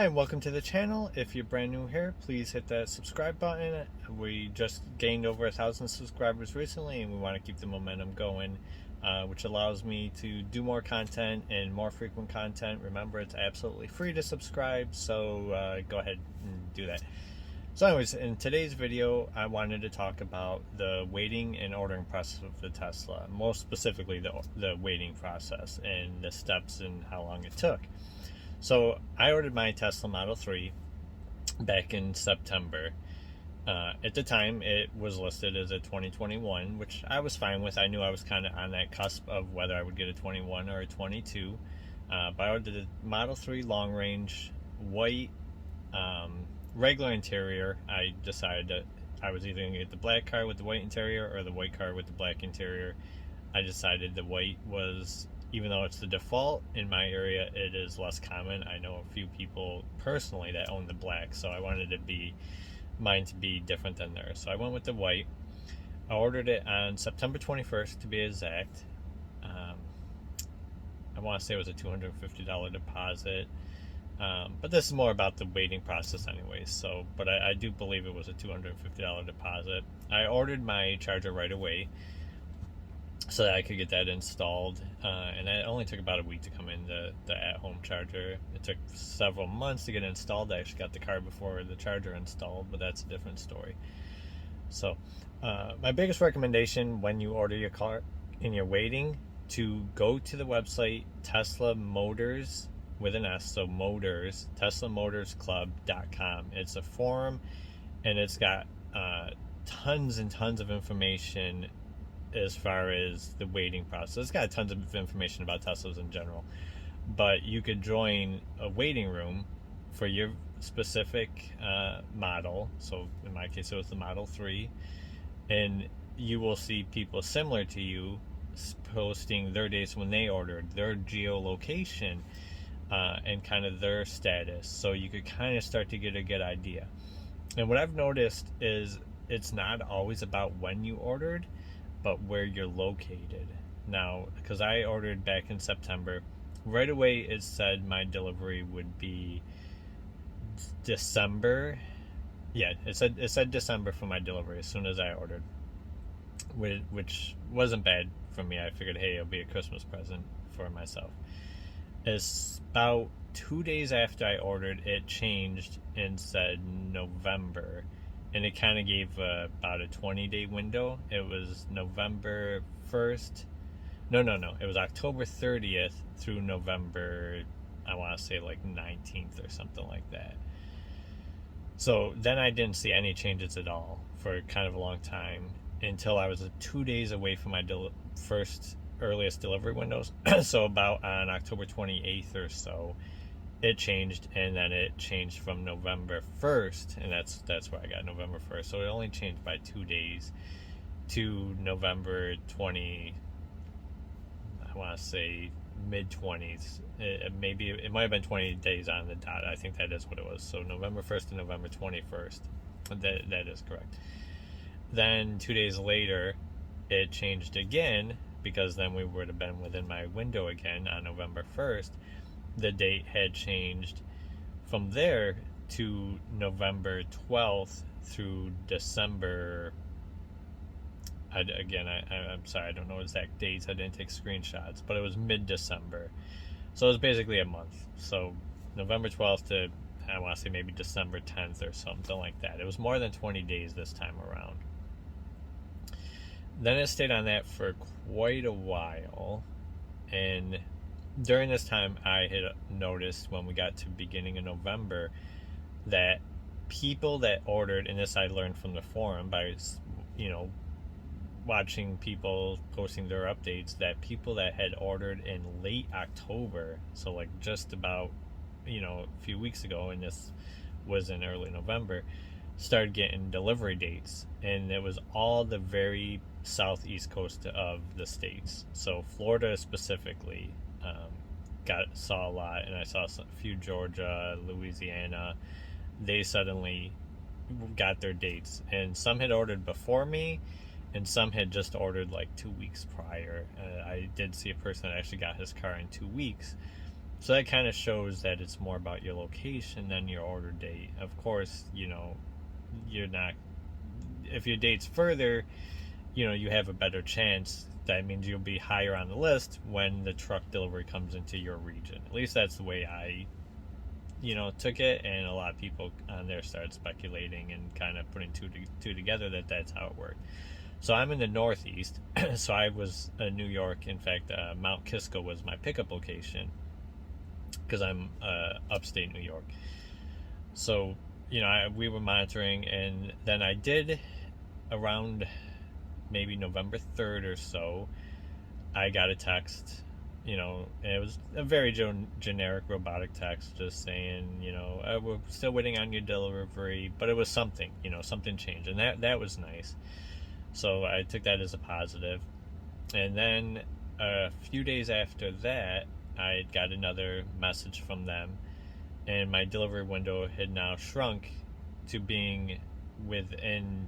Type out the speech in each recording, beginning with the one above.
Hi, and welcome to the channel. If you're brand new here, please hit that subscribe button. We just gained over 1,000 subscribers recently, and we want to keep the momentum going, which allows me to do more content and more frequent content. Remember, it's absolutely free to subscribe, so go ahead and do that. So anyways, in today's video, I wanted to talk about the waiting and ordering process of the Tesla, most specifically the waiting process and the steps and how long it took. So I ordered my Tesla Model 3 back in September. At the time, it was listed as a 2021, which I was fine with. I knew I was kind of on that cusp of whether I would get a 21 or a 22. But I ordered the Model 3 long range, white, regular interior. I decided that I was either going to get the black car with the white interior or the white car with the black interior. I decided the white was, even though it's the default in my area, it is less common. I know a few people personally that own the black, so I wanted mine to be different than theirs. So I went with the white. I ordered it on September 21st to be exact. I want to say it was a $250 deposit. But this is more about the waiting process anyways. So, but I do believe it was a $250 deposit. I ordered my charger right away so that I could get that installed, and it only took about a week to come in, the at-home charger. It took several months to get installed. I actually got the car before the charger installed, but that's a different story. So my biggest recommendation when you order your car and you're waiting, to go to the website Tesla Motors with an S, so Motors, TeslaMotorsClub.com. It's a forum, and it's got tons and tons of information as far as the waiting process. It's got tons of information about Teslas in general, but you could join a waiting room for your specific model. So in my case, it was the Model 3, and you will see people similar to you posting their dates when they ordered, their geolocation, and kind of their status, so you could kind of start to get a good idea. And what I've noticed is it's not always about when you ordered, but where you're located. Now, because I ordered back in September, right away it said my delivery would be December. Yeah, it said December for my delivery as soon as I ordered, which wasn't bad for me. I figured, hey, it'll be a Christmas present for myself. It's about 2 days after I ordered, it changed and said November. And it kind of gave about a 20-day window. It was November 1st. No. It was October 30th through November, I want to say like 19th or something like that. So then I didn't see any changes at all for kind of a long time, until I was 2 days away from my first earliest delivery windows. So about on October 28th or so, it changed, and then it changed from November 1st, and that's where I got November 1st. So it only changed by 2 days to November 20, I want to say mid-20s. Maybe it might have been 20 days on the dot. I think that is what it was. So November 1st to November 21st. That is correct. Then 2 days later, it changed again, because then we would have been within my window again on November 1st. The date had changed from there to November 12th through December. I'm sorry, I don't know exact dates. I didn't take screenshots, but it was mid-December. So it was basically a month. So November 12th to, I want to say maybe December 10th or something like that. It was more than 20 days this time around. Then it stayed on that for quite a while, and during this time, I had noticed when we got to beginning of November that people that ordered, and this I learned from the forum by, watching people posting their updates, that people that had ordered in late October, so like just about, a few weeks ago, and this was in early November, started getting delivery dates, and it was all the very southeast coast of the states. So Florida specifically, saw a lot, and I saw a few Georgia, Louisiana. They suddenly got their dates, and some had ordered before me, and some had just ordered like 2 weeks prior. I did see a person that actually got his car in 2 weeks, So that kind of shows that it's more about your location than your order date. Of course, you're not, if your date's further, you have a better chance. That means you'll be higher on the list when the truck delivery comes into your region. At least that's the way I, took it. And a lot of people on there started speculating and kind of putting two together that that's how it worked. So I'm in the Northeast. So I was in New York. In fact, Mount Kisco was my pickup location because I'm upstate New York. So, we were monitoring, and then I did around maybe November 3rd or so, I got a text, and it was a very generic robotic text just saying, we're still waiting on your delivery, but it was something, something changed, and that was nice. So I took that as a positive. And then a few days after that, I got another message from them, and my delivery window had now shrunk to being within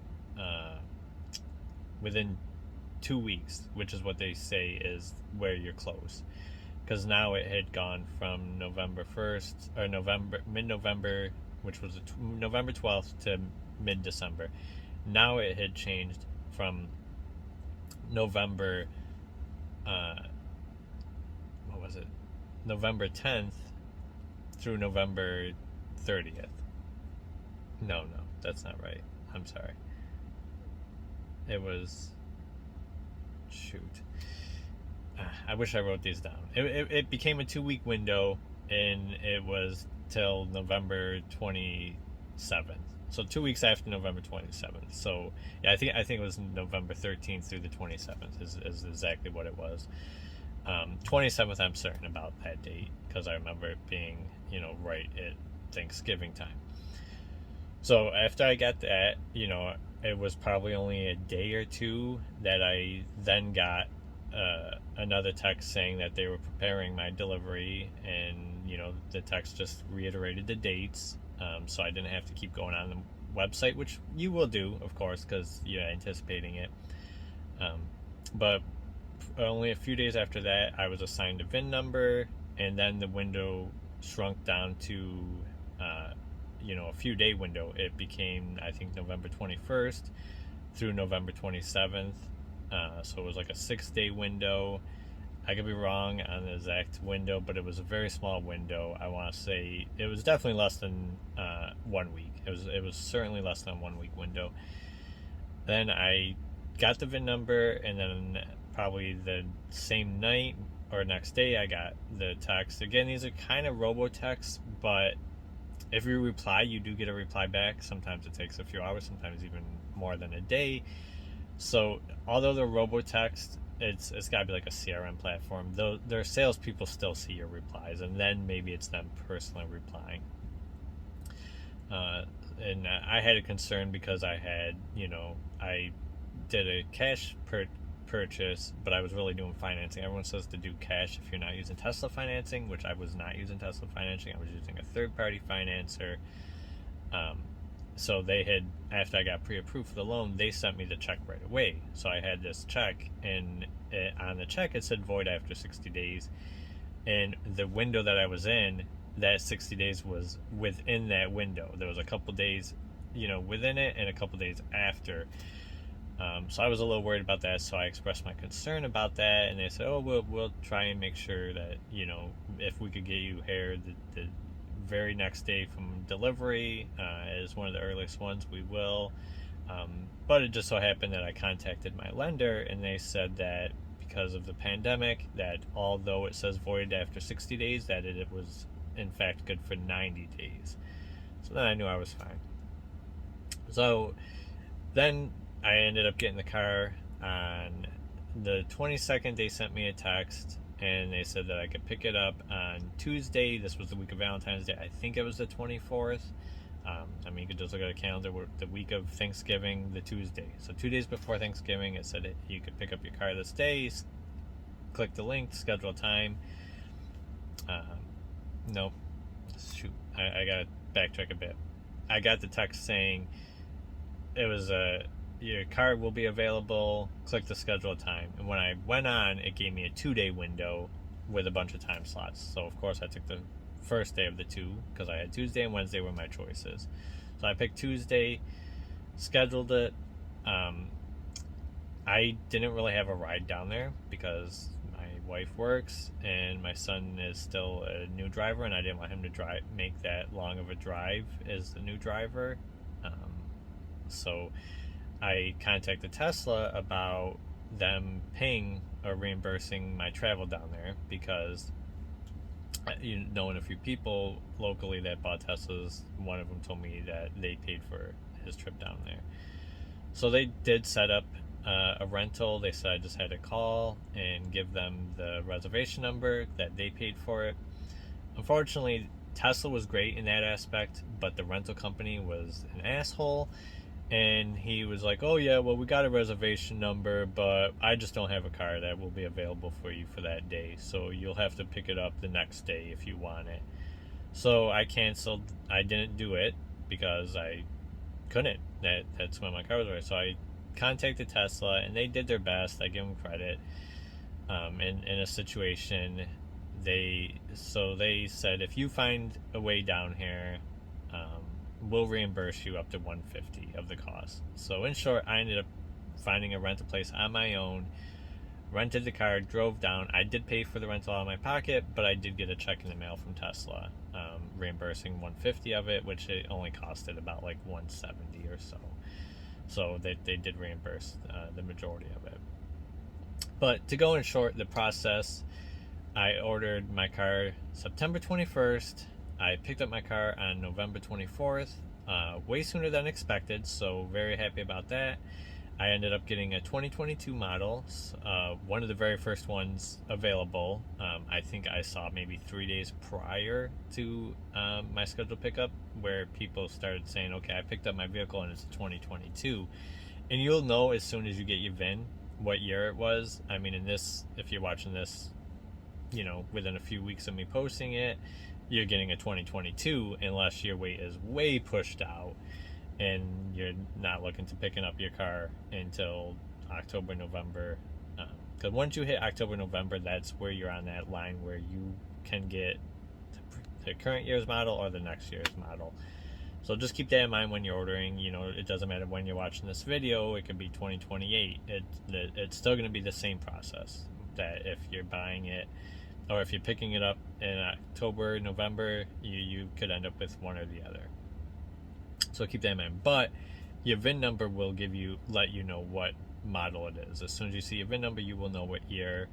2 weeks, which is what they say is where you're close. Because now it had gone from November 1st, or mid-November, which was November 12th, to mid-December. Now it had changed from November, November 10th through November 30th. No, that's not right. I'm sorry. It was, shoot. I wish I wrote these down. It became a 2-week window, and it was till November 27th. So 2 weeks after November 27th. So yeah, I think it was November 13th through the 27th is exactly what it was. 27th, I'm certain about that date because I remember it being, right at Thanksgiving time. So after I got that, it was probably only a day or two that I then got another text saying that they were preparing my delivery, and the text just reiterated the dates, so I didn't have to keep going on the website, which you will do, of course, because you're anticipating it. But only a few days after that, I was assigned a VIN number, and then the window shrunk down to a few day window. It became, I think, November 21st through November 27th. So it was like a 6-day window. I could be wrong on the exact window, but it was a very small window. I want to say it was definitely less than 1 week. It was certainly less than a 1 week window. Then I got the VIN number, and then probably the same night or next day I got the text. Again, these are kind of robo-texts, but if you reply, you do get a reply back. Sometimes it takes a few hours, sometimes even more than a day. So although they're robo-text, it's got to be like a CRM platform. Though their salespeople still see your replies, and then maybe it's them personally replying. And I had a concern because I had, I did a cash purchase, but I was really doing financing. Everyone says to do cash if you're not using Tesla financing, which I was not using Tesla financing. I was using a third-party financer. So they had, after I got pre-approved for the loan, they sent me the check right away. So I had this check, and on the check it said void after 60 days. And the window that I was in, that 60 days was within that window. There was a couple days, within it, and a couple days after. So I was a little worried about that, so I expressed my concern about that, and they said, oh, we'll try and make sure that, if we could get you here the very next day from delivery, as one of the earliest ones, we will. But it just so happened that I contacted my lender, and they said that because of the pandemic, that although it says void after 60 days, that it was in fact good for 90 days. So then I knew I was fine. So then I ended up getting the car on the 22nd. They sent me a text, and they said that I could pick it up on Tuesday. This was the week of Valentine's Day. I think it was the 24th. You could just look at a calendar. The week of Thanksgiving, the Tuesday. So 2 days before Thanksgiving, it said you could pick up your car this day. Click the link, schedule a time. Nope. Shoot. I got to backtrack a bit. I got the text saying it was your car will be available, click the schedule time. And when I went on, it gave me a 2-day window with a bunch of time slots. So of course I took the first day of the two because I had Tuesday and Wednesday were my choices. So I picked Tuesday, scheduled it. I didn't really have a ride down there because my wife works and my son is still a new driver, and I didn't want him to make that long of a drive as a new driver. So I contacted Tesla about them paying or reimbursing my travel down there because knowing a few people locally that bought Teslas, one of them told me that they paid for his trip down there. So they did set up a rental. They said I just had to call and give them the reservation number, that they paid for it. Unfortunately, Tesla was great in that aspect, but the rental company was an asshole. And he was like, oh yeah, well, we got a reservation number, but I just don't have a car that will be available for you for that day. So you'll have to pick it up the next day if you want it. So I canceled. I didn't do it because I couldn't. That's when my car was ready. So I contacted Tesla, and they did their best. I give them credit. In a situation, they said, if you find a way down here, we'll reimburse you up to $150 of the cost. So in short, I ended up finding a rental place on my own, rented the car, drove down. I did pay for the rental out of my pocket, but I did get a check in the mail from Tesla, reimbursing $150 of it, which it only costed about like $170 or so. So they did reimburse the majority of it. But to go in short, the process, I ordered my car September 21st. I picked up my car on November 24th, way sooner than expected, so very happy about that. I ended up getting a 2022 model, one of the very first ones available. I think I saw maybe 3 days prior to my scheduled pickup, where people started saying, okay, I picked up my vehicle and it's a 2022. And you'll know as soon as you get your VIN what year it was. I mean, if you're watching this, within a few weeks of me posting it, you're getting a 2022 unless your wait is way pushed out and you're not looking to picking up your car until October, November. Because once you hit October, November, that's where you're on that line where you can get the current year's model or the next year's model. So just keep that in mind when you're ordering. It doesn't matter when you're watching this video. It could be 2028. It's still going to be the same process. That if you're buying it, or if you're picking it up in October, November, you could end up with one or the other. So keep that in mind. But your VIN number will let you know what model it is. As soon as you see your VIN number, you will know what year.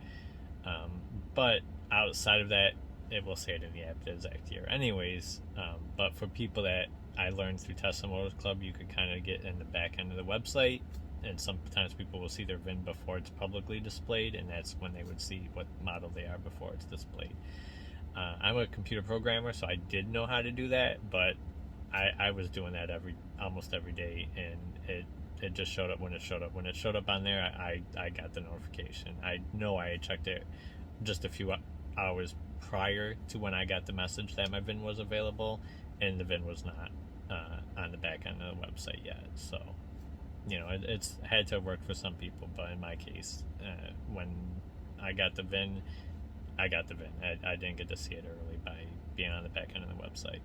But outside of that, it will say it in the app, the exact year anyways. But for people that I learned through Tesla Motors Club, you could kind of get in the back end of the website, and sometimes people will see their VIN before it's publicly displayed, and that's when they would see what model they are before it's displayed. I'm a computer programmer, so I did know how to do that, but I was doing that almost every day, and it just showed up when it showed up. When it showed up on there, I got the notification. I know I had checked it just a few hours prior to when I got the message that my VIN was available, and the VIN was not on the back end of the website yet. So it's had to work for some people, but in my case, when I got the VIN, I got the VIN. I didn't get to see it early by being on the back end of the website.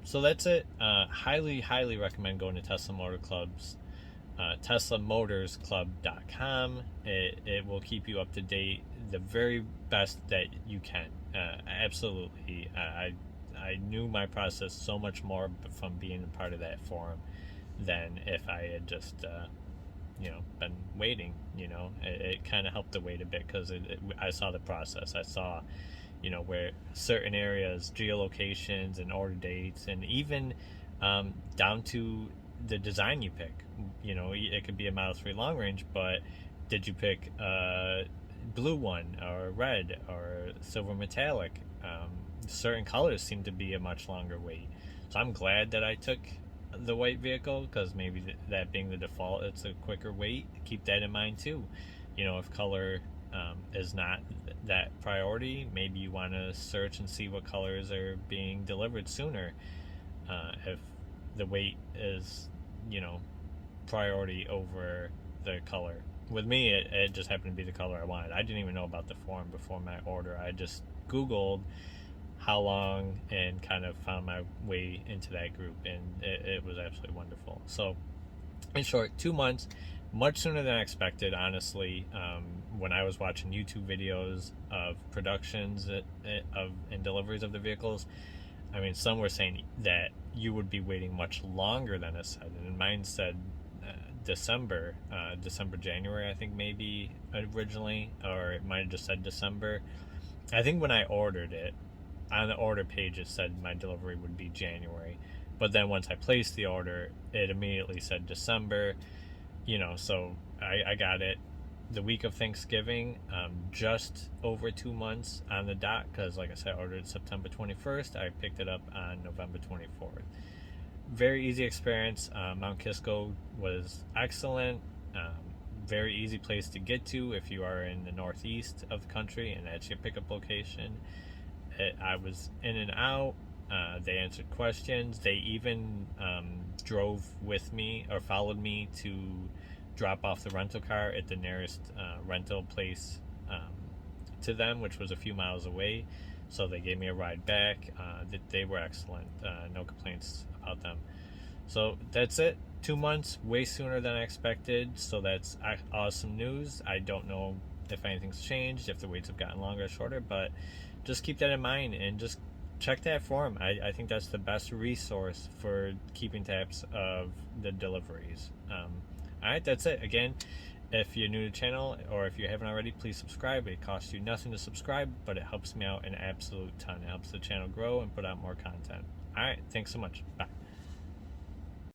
So that's it. Highly, highly recommend going to Tesla Motor Club's TeslaMotorsClub.com. It will keep you up to date the very best that you can. Absolutely. I knew my process so much more from being a part of that forum than if I had just been waiting. It kind of helped to wait a bit because I saw the process. I saw where certain areas, geolocations and order dates, and even down to the design you pick. It could be a Model 3 long range, but did you pick a blue one or red or silver metallic? Certain colors seem to be a much longer wait. So I'm glad that I took the white vehicle, because maybe that being the default, it's a quicker wait. Keep that in mind too. If color is not that priority, maybe you want to search and see what colors are being delivered sooner. If the wait is priority over the color, with me, it just happened to be the color I wanted. I didn't even know about the form before my order. I just Googled how long and kind of found my way into that group, and it was absolutely wonderful. So in short, 2 months, much sooner than I expected, honestly. When I was watching YouTube videos of productions and deliveries of the vehicles, I mean, some were saying that you would be waiting much longer than it said, and mine said December, January, I think maybe originally, or it might have just said December. I think when I ordered it, on the order page it said my delivery would be January, but then once I placed the order, it immediately said December. So I got it the week of Thanksgiving, just over 2 months on the dot, because like I said, I ordered September 21st. I picked it up on November 24th. Very easy experience. Mount Kisco was excellent. Very easy place to get to if you are in the northeast of the country, and that's your pickup location. I was in and out. They answered questions. They even drove with me or followed me to drop off the rental car at the nearest rental place to them, which was a few miles away. So they gave me a ride back. They were excellent. No complaints about them. So that's it. 2 months, way sooner than I expected. So that's awesome news. I don't know if anything's changed, if the waits have gotten longer or shorter, but just keep that in mind and just check that form. I think that's the best resource for keeping tabs of the deliveries. Alright, that's it. Again, if you're new to the channel or if you haven't already, please subscribe. It costs you nothing to subscribe, but it helps me out an absolute ton. It helps the channel grow and put out more content. Alright, thanks so much. Bye.